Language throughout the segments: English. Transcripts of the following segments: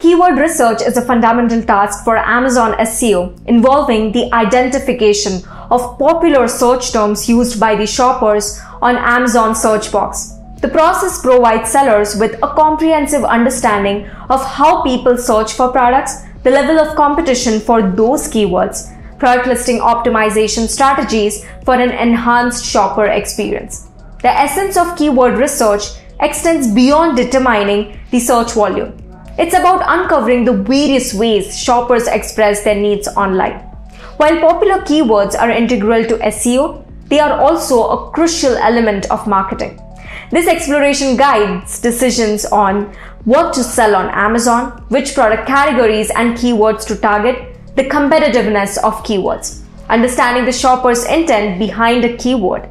Keyword research is a fundamental task for Amazon SEO, involving the identification of popular search terms used by the shoppers on Amazon search box. The process provides sellers with a comprehensive understanding of how people search for products, the level of competition for those keywords, product listing optimization strategies for an enhanced shopper experience. The essence of keyword research extends beyond determining the search volume. It's about uncovering the various ways shoppers express their needs online. While popular keywords are integral to SEO, they are also a crucial element of marketing. This exploration guides decisions on what to sell on Amazon, which product categories and keywords to target, the competitiveness of keywords, understanding the shopper's intent behind a keyword.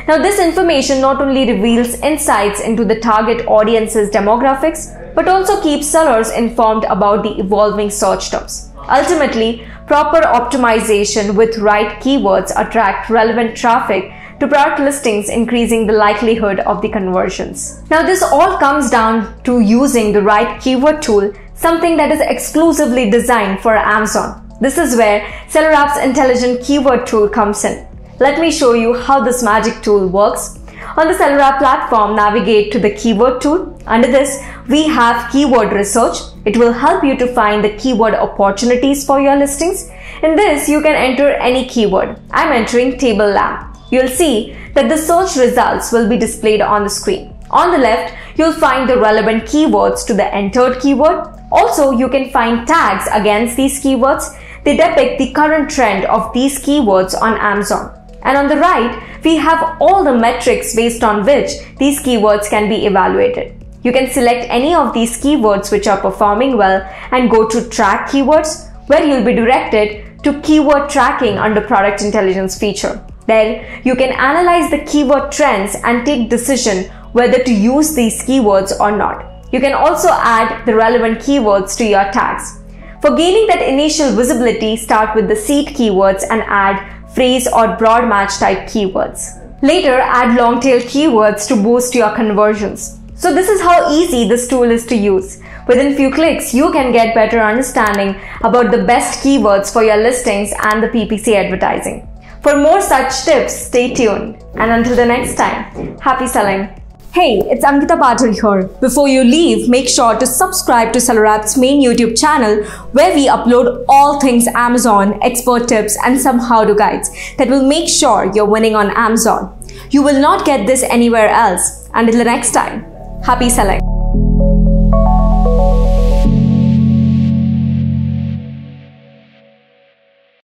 Now, this information not only reveals insights into the target audience's demographics, but also keeps sellers informed about the evolving search terms. Ultimately, proper optimization with right keywords attract relevant traffic to product listings, increasing the likelihood of the conversions. Now, this all comes down to using the right keyword tool, something that is exclusively designed for Amazon. This is where SellerApp's intelligent keyword tool comes in. Let me show you how this magic tool works. On the SellerApp platform, navigate to the keyword tool. Under this, we have keyword research. It will help you to find the keyword opportunities for your listings. In this, you can enter any keyword. I'm entering table lamp. You'll see that the search results will be displayed on the screen. On the left, you'll find the relevant keywords to the entered keyword. Also, you can find tags against these keywords. They depict the current trend of these keywords on Amazon. And on the right, we have all the metrics based on which these keywords can be evaluated. You can select any of these keywords which are performing well and go to Track Keywords, where you'll be directed to Keyword Tracking under Product Intelligence feature. There, you can analyze the keyword trends and take decision whether to use these keywords or not. You can also add the relevant keywords to your tags. For gaining that initial visibility, start with the seed keywords and add phrase or broad match type keywords. Later, add long tail keywords to boost your conversions. So this is how easy this tool is to use. Within few clicks, you can get better understanding about the best keywords for your listings and the PPC advertising. For more such tips, stay tuned. And until the next time, happy selling. Hey, it's Ankita Patil here. Before you leave, make sure to subscribe to SellerApp's main YouTube channel, where we upload all things Amazon, expert tips and some how-to guides that will make sure you're winning on Amazon. You will not get this anywhere else. Until the next time, happy selling.